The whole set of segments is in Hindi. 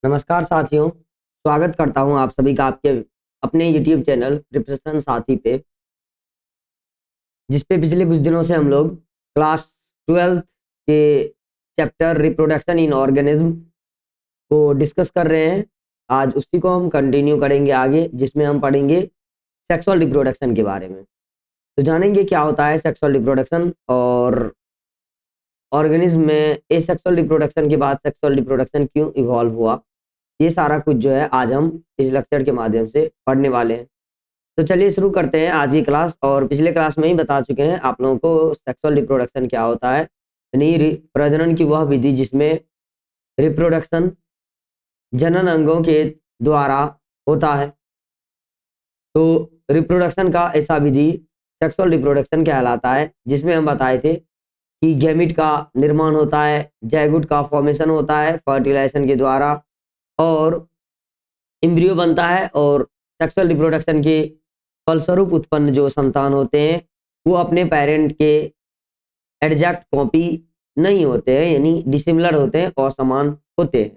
नमस्कार साथियों, स्वागत करता हूं आप सभी का आपके अपने यूट्यूब चैनल प्रिपरेशन साथी पे, जिस पे पिछले कुछ दिनों से हम लोग क्लास 12th के चैप्टर रिप्रोडक्शन इन ऑर्गेनिज्म को डिस्कस कर रहे हैं। आज उसी को हम कंटिन्यू करेंगे आगे, जिसमें हम पढ़ेंगे सेक्सुअल रिप्रोडक्शन के बारे में। तो जानेंगे क्या होता है सेक्सुअल रिप्रोडक्शन और ऑर्गेनिज्म में एसेक्सुअल रिप्रोडक्शन के बाद सेक्सुअल रिप्रोडक्शन क्यों इवॉल्व हुआ। ये सारा कुछ जो है आज हम इस लेक्चर के माध्यम से पढ़ने वाले हैं। तो चलिए शुरू करते हैं आज की क्लास। और पिछले क्लास में ही बता चुके हैं आप लोगों को सेक्सुअल रिप्रोडक्शन क्या होता है, यानी प्रजनन की वह विधि जिसमें रिप्रोडक्शन जनन अंगों के द्वारा होता है। तो रिप्रोडक्शन का ऐसा विधि सेक्सुअल रिप्रोडक्शन कहलाता है, जिसमें हम बताए थे कि गैमिट का निर्माण होता है, जायगोट का फॉर्मेशन होता है फर्टिलाइजेशन के द्वारा, और एम्ब्रियो बनता है। और सेक्सुअल रिप्रोडक्शन के फलस्वरूप उत्पन्न जो संतान होते हैं वो अपने पेरेंट के एग्जैक्ट कॉपी नहीं होते हैं, यानी डिसिमिलर होते हैं, असमान होते हैं।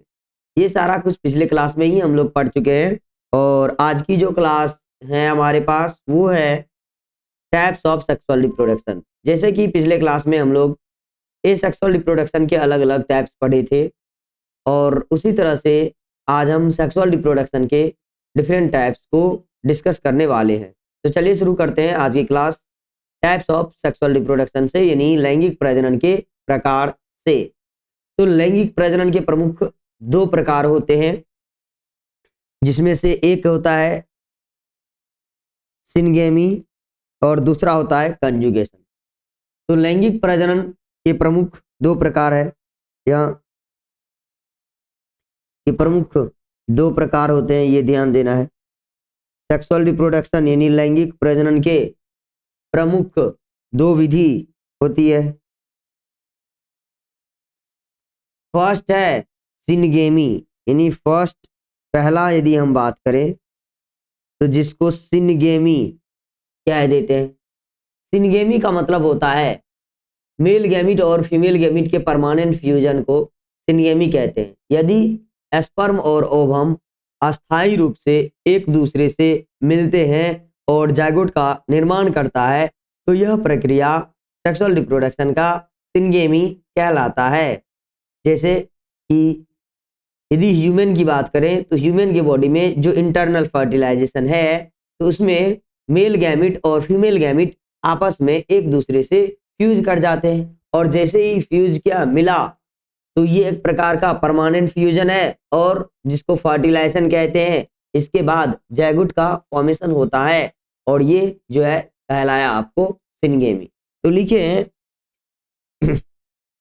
ये सारा कुछ पिछले क्लास में ही हम लोग पढ़ चुके हैं। और आज की जो क्लास है हमारे पास वो है टाइप्स ऑफ सेक्सुअल रिप्रोडक्शन। जैसे कि पिछले क्लास में हम लोग सेक्सुअल रिप्रोडक्शन के अलग अलग टाइप्स पढ़े थे, और उसी तरह से आज हम सेक्सुअल रिप्रोडक्शन के डिफरेंट टाइप्स को डिस्कस करने वाले हैं। तो चलिए शुरू करते हैं आज की class types of sexual reproduction से, यानी लैंगिक प्रजनन के प्रकार से। तो लैंगिक प्रजनन के प्रमुख दो प्रकार होते हैं, जिसमें से एक होता है सिनगेमी और दूसरा होता है कंजुगेशन। तो लैंगिक प्रजनन के प्रमुख दो प्रकार है, या ये प्रमुख दो प्रकार होते हैं, ये ध्यान देना है। सेक्सुअल रिप्रोडक्शन यानी लैंगिक प्रजनन के प्रमुख दो विधि होती है। फर्स्ट है सिनगेमी, यानी फर्स्ट पहला यदि हम बात करें तो जिसको सिनगेमी कह देते हैं। सिनगेमी का मतलब होता है मेल गैमिट और फीमेल गैमिट के परमानेंट फ्यूजन को सिनगेमी कहते हैं। यदि एस्पर्म और ओवम अस्थायी रूप से एक दूसरे से मिलते हैं और जायगोट का निर्माण करता है, तो यह प्रक्रिया सेक्सुअल रिप्रोडक्शन का सिनगेमी कहलाता है। जैसे कि यदि ह्यूमन की बात करें तो ह्यूमन के बॉडी में जो इंटरनल फर्टिलाइजेशन है, तो उसमें मेल गैमिट और फीमेल गैमिट आपस में एक दूसरे से फ्यूज कर जाते हैं, और जैसे ही फ्यूज किया मिला तो ये एक प्रकार का परमानेंट फ्यूजन है, और जिसको फर्टिलाइजेशन कहते हैं। इसके बाद जायगोट का फॉर्मेशन होता है, और ये जो है कहलाया आपको सिनगेमी। तो लिखे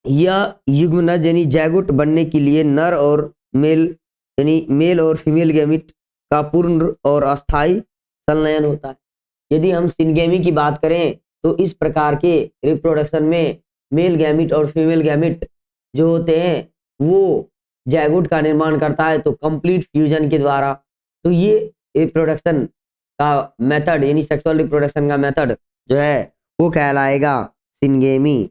यह युग्मनज यानी जायगोट बनने के लिए नर और मेल यानी मेल और फीमेल गैमिट का पूर्ण और अस्थायी संलयन होता है। यदि हम सिनगेमी की बात करें तो इस प्रकार के रिप्रोडक्शन में मेल गैमिट और फीमेल गैमिट जो होते हैं वो जायगोट का निर्माण करता है, तो कंप्लीट फ्यूजन के द्वारा। तो ये रिप्रोडक्शन का मेथड यानी सेक्सुअल रिप्रोडक्शन का मेथड जो है वो कहलाएगा सिनगेमी।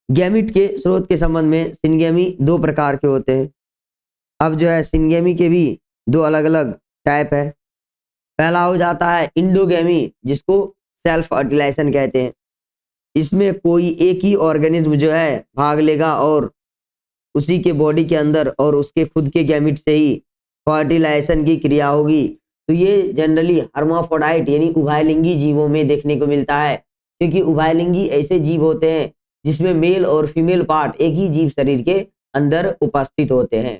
गैमिट के स्रोत के संबंध में सिनगेमी दो प्रकार के होते हैं। अब जो है सिनगेमी के भी दो अलग अलग टाइप है। पहला हो जाता है इंडोगेमी, जिसको सेल्फ फर्टिलाइजेशन कहते हैं। इसमें कोई एक ही ऑर्गेनिज्म जो है भाग लेगा और उसी के बॉडी के अंदर और उसके खुद के गैमिट से ही फर्टिलाइजेशन की क्रिया होगी। तो ये जनरली हर्माफ्रोडाइट यानी उभयलिंगी जीवों में देखने को मिलता है, क्योंकि उभयलिंगी ऐसे जीव होते हैं जिसमें मेल और फीमेल पार्ट एक ही जीव शरीर के अंदर उपस्थित होते हैं।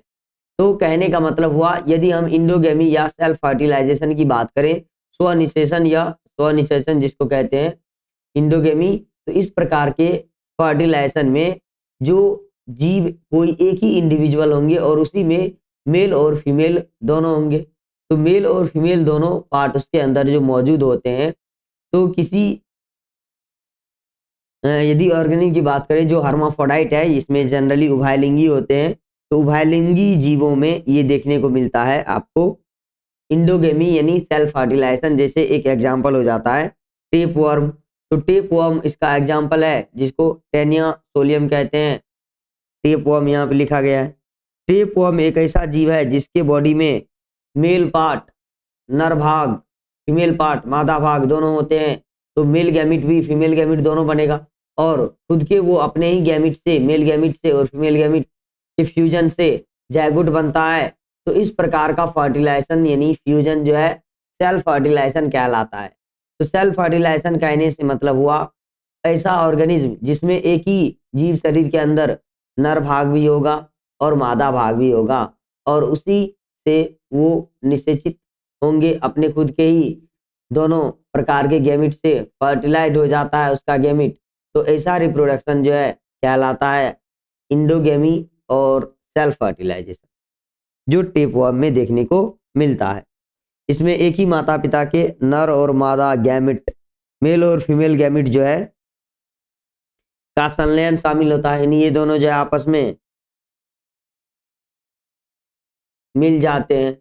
तो कहने का मतलब हुआ, यदि हम इंडोगेमी या सेल्फ फर्टिलाइजेशन की बात करें, स्वनिषेचन या स्वनिषेचन जिसको कहते हैं इंडोगेमी, तो इस प्रकार के फर्टिलाइजेशन में जो जीव कोई एक ही इंडिविजुअल होंगे और उसी में मेल और फीमेल दोनों होंगे। तो मेल और फीमेल दोनों पार्ट उसके अंदर जो मौजूद होते हैं, तो किसी यदि ऑर्गेनिक की बात करें जो हर्माफ्रोडाइट है, इसमें जनरली उभयलिंगी होते हैं, तो उभयलिंगी जीवों में ये देखने को मिलता है आपको इंडोगेमी यानी सेल्फ फर्टिलाइजेशन। जैसे एक एग्जांपल हो जाता है टेप वर्म। तो टेप वर्म इसका एग्जांपल है, जिसको टेनिया सोलियम कहते हैं। टेपवर्म यहाँ पे लिखा गया है। टेपवर्म एक ऐसा जीव है जिसके बॉडी में मेल पार्ट, नर भाग, फीमेल पार्ट, मादा भाग दोनों होते हैं। तो मेल गैमिट भी फीमेल गैमिट दोनों बनेगा और खुद के वो अपने ही गैमिट से, मेल गैमिट से और फीमेल गैमिट के फ्यूजन से जायगोट बनता है। तो इस प्रकार का फर्टिलाइजेशन यानी फ्यूजन जो है सेल्फ फर्टिलाइजेशन कहलाता है। तो सेल्फ फर्टिलाइजेशन कहने से मतलब हुआ ऐसा ऑर्गेनिज्म जिसमें एक ही जीव शरीर के अंदर नर भाग भी होगा और मादा भाग भी होगा और उसी से वो निषेचित होंगे अपने खुद के ही दोनों प्रकार के गैमिट से फर्टिलाइज हो जाता है उसका गैमिट। तो ऐसा रिप्रोडक्शन जो है कहलाता है इंडोगेमी और सेल्फ फर्टिलाइजेशन, जो टेपवर्म में देखने को मिलता है। इसमें एक ही माता पिता के नर और मादा गैमिट, मेल और फीमेल गैमिट जो है का संलयन शामिल होता है, यानी ये दोनों जो है आपस में मिल जाते हैं।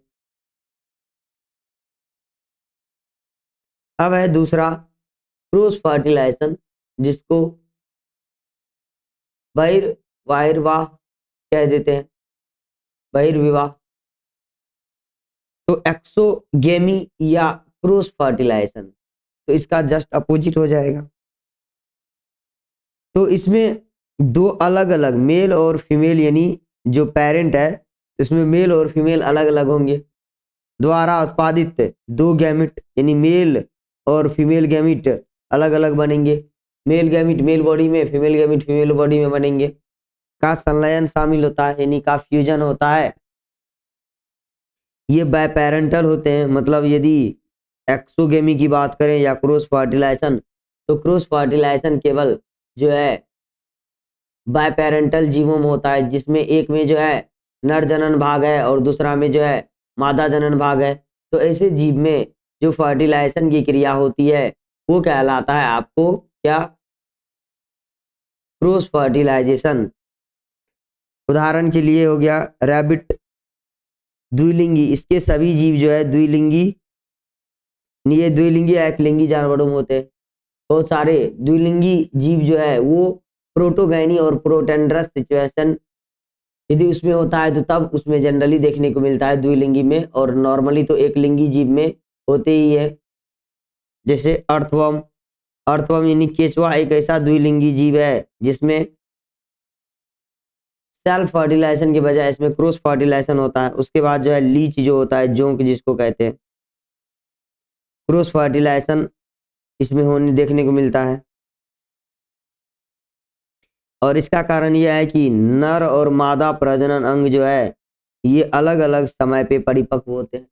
अब है दूसरा क्रॉस फर्टिलाइजेशन, जिसको बहिर्वाह कह देते हैं, बहिर्विवाह। तो एक्सोगेमी या क्रॉस फर्टिलाइजेशन, तो इसका जस्ट अपोजिट हो जाएगा। तो इसमें दो अलग अलग मेल और फीमेल यानी जो पेरेंट है इसमें मेल और फीमेल अलग अलग होंगे, द्वारा उत्पादित दो गैमिट यानी मेल और फीमेल गैमिट अलग अलग बनेंगे। मेल गैमिट मेल बॉडी में, फीमेल गैमिट फीमेल बॉडी में बनेंगे। का संलयन शामिल होता है यानी का फ्यूजन होता है। ये बायपेरेंटल होते हैं, मतलब यदि एक्सोगेमी की बात करें या क्रॉस फर्टिलाइजेशन, तो क्रॉस फर्टिलाइजेशन केवल जो है बायपेरेंटल जीवों में होता है, जिसमें एक में जो है नर जनन भाग है और दूसरा में जो है मादा जनन भाग है। तो ऐसे जीव में जो फर्टिलाइजेशन की क्रिया होती है वो कहलाता है आपको क्या, क्रॉस फर्टिलाइजेशन। उदाहरण के लिए हो गया रैबिट द्विलिंगी, इसके सभी जीव जो है द्विलिंगी, ये द्विलिंगी या एकलिंगी जानवरों में होते हैं। बहुत सारे द्विलिंगी जीव जो है वो प्रोटोगैनी और प्रोटेंड्रस सिचुएशन यदि उसमें होता है तो तब उसमें जनरली देखने को मिलता है द्विलिंगी में, और नॉर्मली तो एक लिंगी जीव में होते ही है। जैसे अर्थवर्म, अर्थवर्म यानी केचुआ एक ऐसा द्विलिंगी जीव है जिसमें सेल्फ फर्टिलाइजेशन के बजाय इसमें क्रॉस फर्टिलाइजेशन होता है। उसके बाद जो है लीच जो होता है, जोंक जिसको कहते हैं, क्रॉस फर्टिलाइजेशन इसमें होने देखने को मिलता है। और इसका कारण यह है कि नर और मादा प्रजनन अंग जो है ये अलग अलग समय पे परिपक्व होते हैं।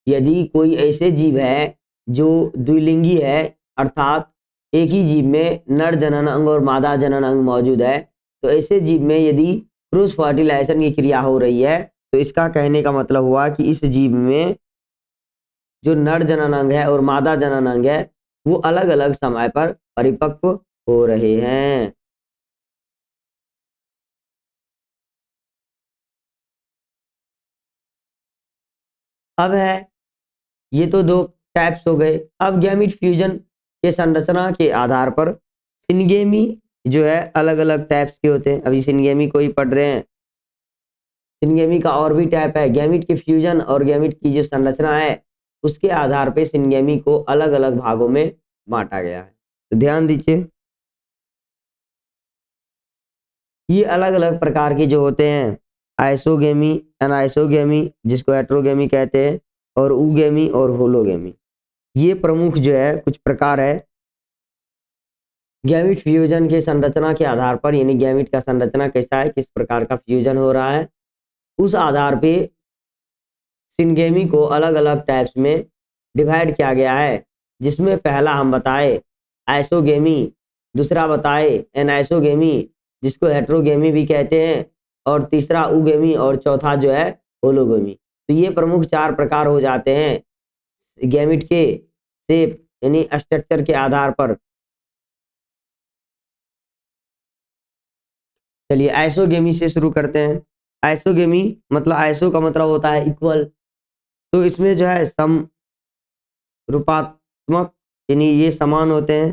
यदि कोई ऐसे जीव है जो द्विलिंगी है, अर्थात एक ही जीव में नर जनन अंग और मादा जनन अंग मौजूद है, तो ऐसे जीव में यदि क्रॉस फर्टिलाइजेशन की क्रिया हो रही है तो इसका कहने का मतलब हुआ कि इस जीव में जो नर जनन अंग है और मादा जनन अंग है वो अलग अलग समय पर परिपक्व हो रहे हैं। अब है, ये तो दो टाइप्स हो गए। अब गैमीट फ्यूजन के संरचना के आधार पर सिनगेमी जो है अलग अलग टाइप्स के होते हैं। अभी सिनगेमी को ही पढ़ रहे हैं। सिनगेमी का और भी टाइप है। गैमीट के फ्यूजन और गैमीट की जो संरचना है उसके आधार पर सिनगेमी को अलग अलग भागों में बांटा गया है। तो ध्यान दीजिए, ये अलग अलग प्रकार के जो होते हैं, आइसोगेमी, एनाइसोगेमी जिसको हेटेरोगेमी कहते हैं, और ऊगेमी और होलोगेमी, ये प्रमुख जो है कुछ प्रकार है गैमीट फ्यूजन के संरचना के आधार पर, यानी गैमीट का संरचना कैसा है, किस प्रकार का फ्यूजन हो रहा है, उस आधार पे सिनगेमी को अलग अलग टाइप्स में डिवाइड किया गया है। जिसमें पहला हम बताए आइसोगेमी, दूसरा बताए एनाइसोगेमी जिसको हेटेरोगेमी भी कहते हैं, और तीसरा ऊगेमी, और चौथा जो है होलोगेमी। तो ये प्रमुख चार प्रकार हो जाते हैं गैमीट के शेप यानी स्ट्रक्चर के आधार पर। चलिए आइसोगेमी से शुरू करते हैं। आइसोगेमी मतलब आइसो का मतलब होता है इक्वल, तो इसमें जो है सम रूपात्मक यानी ये समान होते हैं,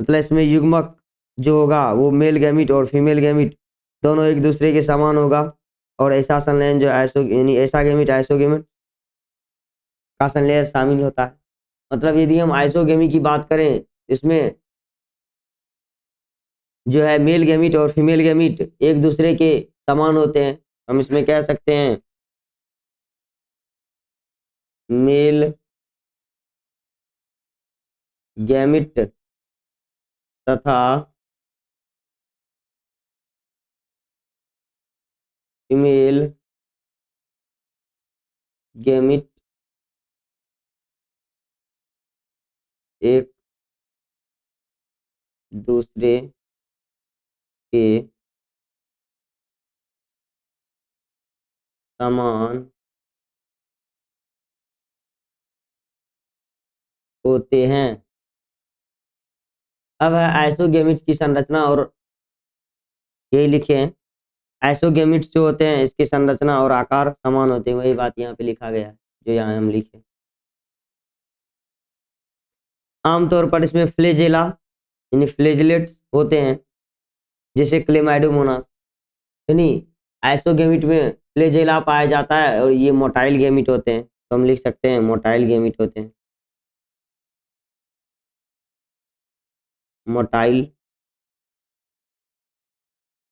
मतलब इसमें युग्मक जो होगा वो मेल गैमिट और फीमेल गैमिट दोनों एक दूसरे के समान होगा। और ऐसा संलयन जो आइसो यानी ऐसा गैमेट आइसोगैमेट का संलयन शामिल होता है। मतलब यदि हम आइसोगेमी की बात करें, इसमें जो है मेल गैमीट और फीमेल गैमीट एक दूसरे के समान होते हैं। हम इसमें कह सकते हैं मेल गैमिट तथा फीमेल गैमिट एक दूसरे के समान होते हैं। अब है आइसोगेमिट्स की संरचना, और यही लिखे हैं आइसोगेमिट्स जो होते हैं इसकी संरचना और आकार समान होते हैं। वही बात यहाँ पे लिखा गया है जो यहाँ हम लिखे। आमतौर पर इसमें फ्लेजेला यानी फ्लेजलेट्स होते हैं, जैसे क्लेमाइडोमोनास। यानी आइसोगेमिट में फ्लेजेला पाया जाता है और ये मोटाइल गेमिट होते हैं, तो हम लिख सकते हैं मोटाइल गेमिट होते हैं। मोटाइल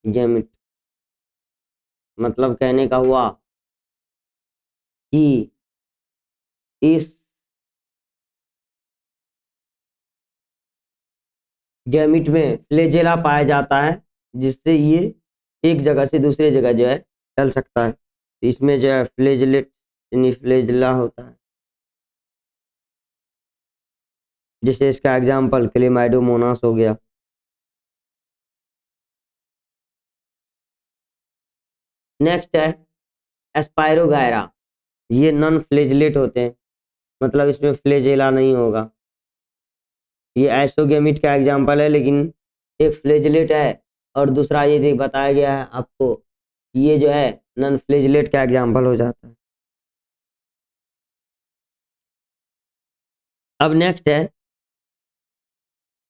गेमिट मतलब कहने का हुआ कि इस गैमिट में फ्लेजेला पाया जाता है, जिससे ये एक जगह से दूसरी जगह जो है चल सकता है। तो इसमें जो है फ्लेजलेट यानी फ्लेजला होता है। जैसे इसका एग्जाम्पल क्लेमाइडोमोनास हो गया। नेक्स्ट है एस्पायरोगायरा। ये नॉन फ्लेजलेट होते हैं, मतलब इसमें फ्लेजेला नहीं होगा। ये आइसोगेमिट का एग्जाम्पल है, लेकिन एक फ्लेजलेट है और दूसरा ये देख बताया गया है आपको, ये जो है नॉन फ्लेजलेट का एग्जाम्पल हो जाता है। अब नेक्स्ट है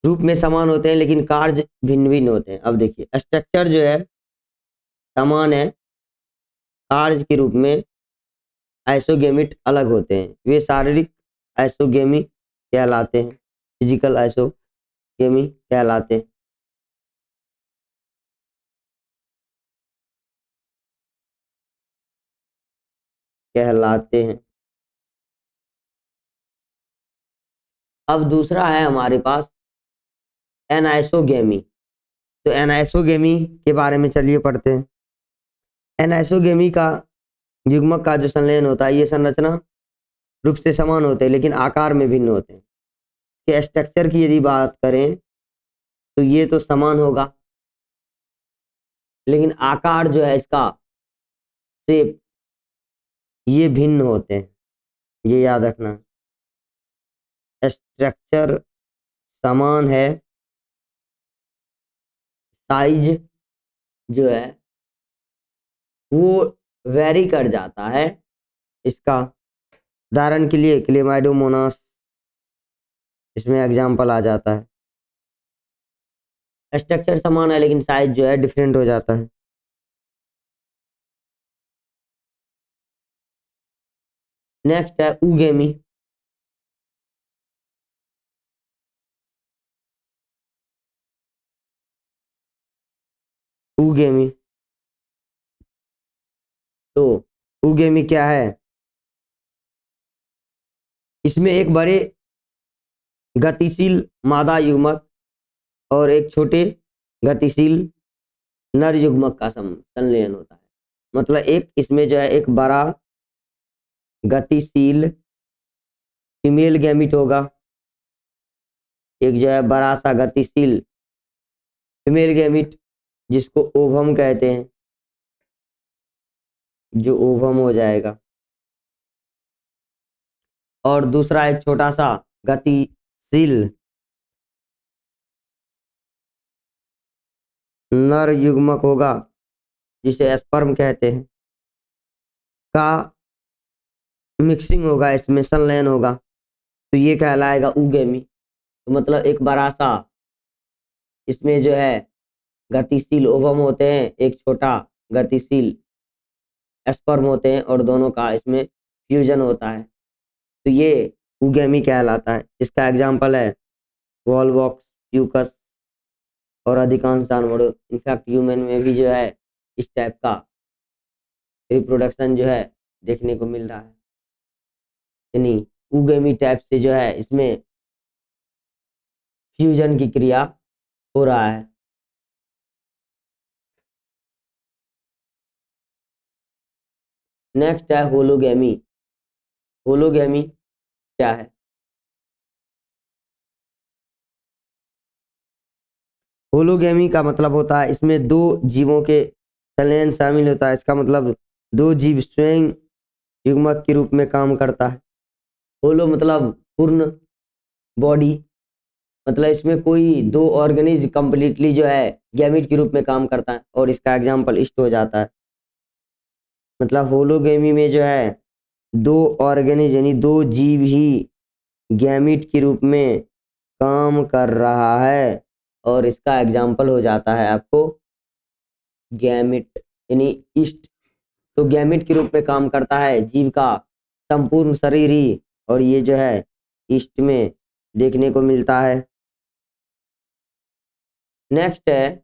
रूप में समान होते हैं लेकिन कार्य भिन्न भिन्न होते हैं। अब देखिए स्ट्रक्चर जो है समान है, कार्य के रूप में आइसोगेमिट अलग होते हैं। वे शारीरिक आइसोगेमी कहलाते हैं, फिजिकल आइसोगेमी कहलाते हैं। कहलाते हैं। अब दूसरा है हमारे पास एनाइसोगेमी। तो एनाइसोगेमी के बारे में चलिए पढ़ते हैं। एनाइसोगेमी का युग्मक का जो संलयन होता है, ये संरचना रूप से समान होते हैं लेकिन आकार में भिन्न होते हैं। कि स्ट्रक्चर की यदि बात करें तो ये तो समान होगा, लेकिन आकार जो है इसका शेप ये भिन्न होते हैं, ये याद रखना। स्ट्रक्चर समान है, साइज जो है वो वेरी कर जाता है इसका। उदाहरण के लिए क्लेमाइडोमोनास इसमें एग्जाम्पल आ जाता है। स्ट्रक्चर समान है लेकिन साइज जो है डिफरेंट हो जाता है। नेक्स्ट है ऊगेमी। ऊगेमी तो ऊगेमी क्या है? इसमें एक बड़े गतिशील मादा युग्मक और एक छोटे गतिशील नर युग्मक का संलयन होता है। मतलब एक इसमें जो है एक बड़ा गतिशील फीमेल गैमिट होगा, एक जो है बड़ा सा गतिशील फीमेल गैमिट जिसको ओवम कहते हैं, जो ओवम हो जाएगा। और दूसरा एक छोटा सा गतिशील नर युग्मक होगा जिसे स्पर्म कहते हैं, का मिक्सिंग होगा, इसमें संलयन होगा, तो ये कहलाएगा ऊगेमी। तो मतलब एक बड़ा सा इसमें जो है गतिशील ओवम होते हैं, एक छोटा गतिशील स्पर्म होते हैं और दोनों का इसमें फ्यूजन होता है, तो ये ऊगेमी कहलाता है। इसका एग्जाम्पल है वॉलवॉक्स, यूकस और अधिकांश जानवरों, इनफैक्ट ह्यूमन में भी जो है इस टाइप का रिप्रोडक्शन जो है देखने को मिल रहा है, यानी ऊगेमी टाइप से जो है इसमें फ्यूजन की क्रिया हो रहा है। नेक्स्ट है होलोगेमी। होलोगेमी क्या है? होलोगेमी का मतलब होता है इसमें दो जीवों के संलयन शामिल होता है। इसका मतलब दो जीव स्वयं युग्मक के रूप में काम करता है। होलो मतलब पूर्ण बॉडी, मतलब इसमें कोई दो ऑर्गेनिज्म कंप्लीटली जो है गैमीट के रूप में काम करता है, और इसका एग्जाम्पल इष्ट हो जाता है। मतलब होलोगेमी में जो है दो ऑर्गेनिज्म यानी दो जीव ही गैमीट के रूप में काम कर रहा है, और इसका एग्जाम्पल हो जाता है आपको गैमिट यानी ईस्ट। तो गैमिट के रूप में काम करता है जीव का संपूर्ण शरीर ही, और ये जो है ईस्ट में देखने को मिलता है। नेक्स्ट है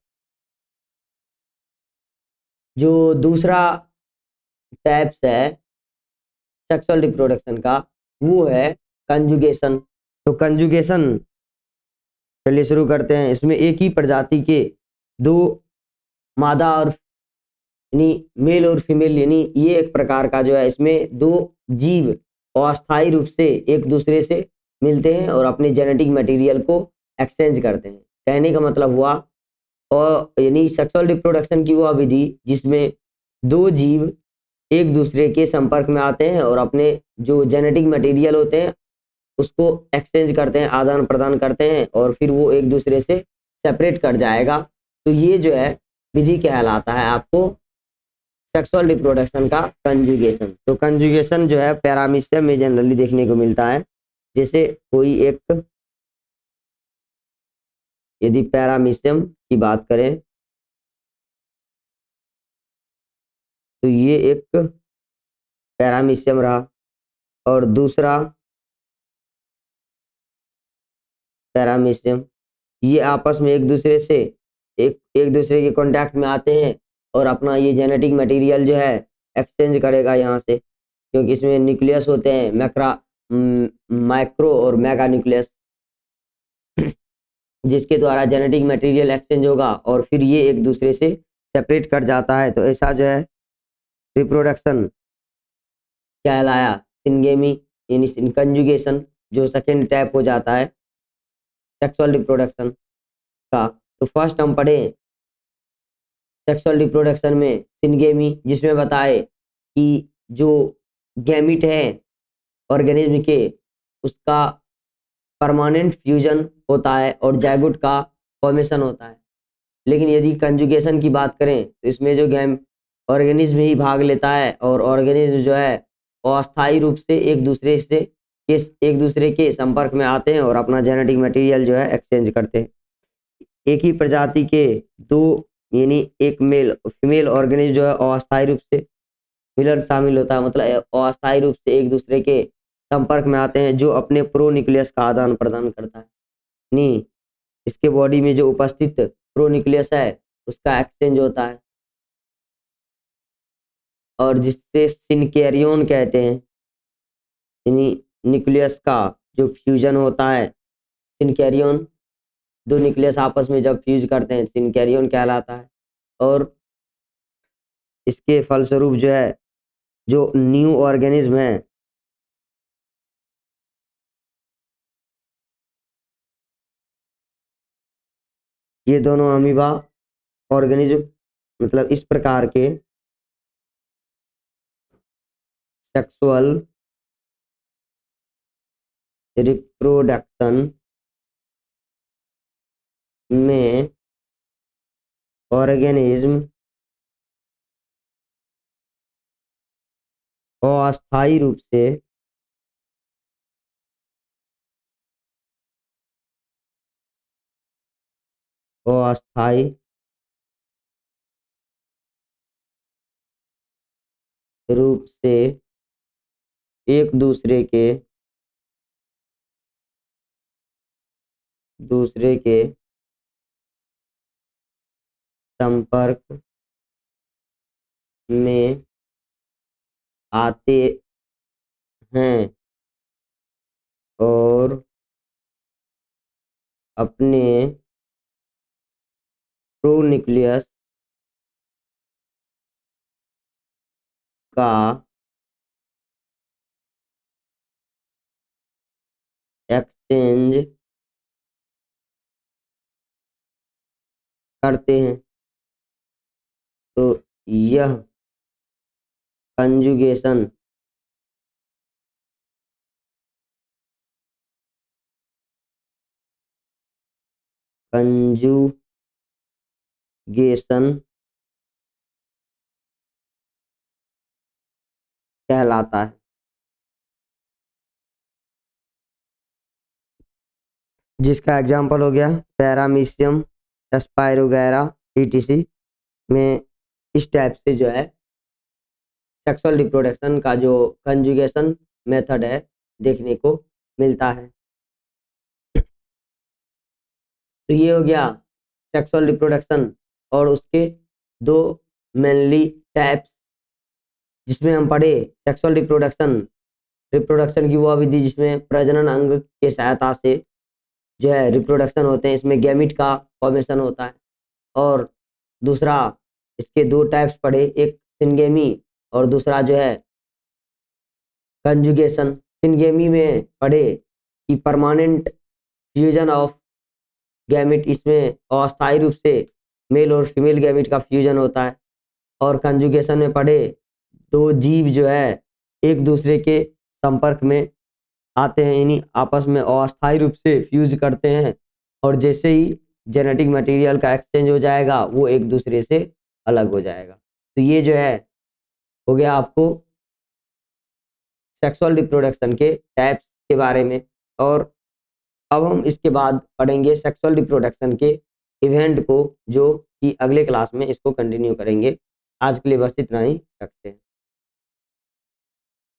जो दूसरा टाइप्स है सेक्सुअल रिप्रोडक्शन का, वो है कंजुगेशन। तो कंजुगेशन चलिए शुरू करते हैं। इसमें एक ही प्रजाति के दो मादा और यानी मेल और फीमेल, यानी ये एक प्रकार का जो है इसमें दो जीव अस्थायी रूप से एक दूसरे से मिलते हैं और अपने जेनेटिक मटेरियल को एक्सचेंज करते हैं। कहने का मतलब हुआ, और यानी सेक्सुअल रिप्रोडक्शन की वह विधि जिसमें दो जीव एक दूसरे के संपर्क में आते हैं और अपने जो जेनेटिक मटेरियल होते हैं उसको एक्सचेंज करते हैं, आदान प्रदान करते हैं, और फिर वो एक दूसरे से सेपरेट कर जाएगा। तो ये जो है विधि कहलाता है आपको सेक्सुअल रिप्रोडक्शन का कंजुगेशन। तो कंजुगेशन जो है पैरामीशियम में जनरली देखने को मिलता है। जैसे कोई एक, यदि पैरामीशियम की बात करें तो ये एक पैरामीशियम रहा, और दूसरा पैरामीशियम, ये आपस में एक दूसरे से एक एक दूसरे के कांटेक्ट में आते हैं और अपना ये जेनेटिक मटेरियल जो है एक्सचेंज करेगा यहाँ से, क्योंकि इसमें न्यूक्लियस होते हैं माइक्रो और मेगा न्यूक्लियस, जिसके द्वारा जेनेटिक मटेरियल एक्सचेंज होगा और फिर ये एक दूसरे से सेपरेट कर जाता है। तो ऐसा जो है रिप्रोडक्शन कहलाया सिंगेमी यानी कंजुगेशन, जो सेकेंड टाइप हो जाता है सेक्सुअल रिप्रोडक्शन का। तो फर्स्ट हम पढ़े सेक्सुअल रिप्रोडक्शन में सिंगेमी, जिसमें बताए कि जो गैमिट है ऑर्गेनिज्म के उसका परमानेंट फ्यूजन होता है और जाइगोट का फॉर्मेशन होता है। लेकिन यदि कंजुगेशन की बात करें तो इसमें जो गैम ऑर्गेनिज्म ही भाग लेता है, और ऑर्गेनिज्म जो है अस्थायी रूप से एक दूसरे के संपर्क में आते हैं और अपना जेनेटिक मटेरियल जो है एक्सचेंज करते हैं। एक ही प्रजाति के दो यानी एक मेल और फीमेल ऑर्गेनिज्म जो है अस्थायी रूप से मिलर शामिल होता है, मतलब अस्थायी रूप से एक दूसरे के संपर्क में आते हैं, जो अपने प्रो न्यूक्लियस का आदान प्रदान करता है। नहीं, इसके बॉडी में जो उपस्थित प्रो न्यूक्लियस है उसका एक्सचेंज होता है, और जिससे सिनकैरियन कहते हैं, यानी न्यूक्लियस का जो फ्यूजन होता है सिनकैरियन, दो न्यूक्लियस आपस में जब फ्यूज करते हैं सिनकैरियन कहलाता है। और इसके फलस्वरूप जो है जो न्यू ऑर्गेनिज्म है ये दोनों अमीबा ऑर्गेनिज्म, मतलब इस प्रकार के सेक्सुअल रिप्रोडक्शन में ऑर्गेनिज्म अस्थायी रूप से अस्थायी रूप से एक दूसरे के संपर्क में आते हैं और अपने प्रोन्यूक्लियस का एक्सचेंज करते हैं। तो यह कंजुगेशन कहलाता है, जिसका एग्जाम्पल हो गया पैरामीशियम, एस्पायरोगैरा, ईटीसी में इस टाइप से जो है सेक्सुअल रिप्रोडक्शन का जो कंजुगेशन मेथड है देखने को मिलता है। तो ये हो गया सेक्सुअल रिप्रोडक्शन और उसके दो मेनली टाइप्स, जिसमें हम पढ़े सेक्सुअल रिप्रोडक्शन की वो विधि जिसमें प्रजनन अंग के सहायता से जो है रिप्रोडक्शन होते हैं, इसमें गैमिट का फॉर्मेशन होता है। और दूसरा इसके दो टाइप्स पढ़े, एक सिनगेमी और दूसरा जो है कंजुगेशन। सिनगेमी में पढ़े कि परमानेंट फ्यूजन ऑफ गैमिट, इसमें अस्थायी रूप से मेल और फीमेल गैमिट का फ्यूजन होता है। और कंजुगेशन में पढ़े दो जीव जो है एक दूसरे के संपर्क में आते हैं, यानी आपस में अस्थायी रूप से फ्यूज करते हैं और जैसे ही जेनेटिक मटेरियल का एक्सचेंज हो जाएगा वो एक दूसरे से अलग हो जाएगा। तो ये जो है हो गया आपको सेक्सुअल रिप्रोडक्शन के टाइप्स के बारे में। और अब हम इसके बाद पढ़ेंगे सेक्सुअल रिप्रोडक्शन के इवेंट को, जो कि अगले क्लास में इसको कंटिन्यू करेंगे। आज के लिए बस इतना ही रखते हैं।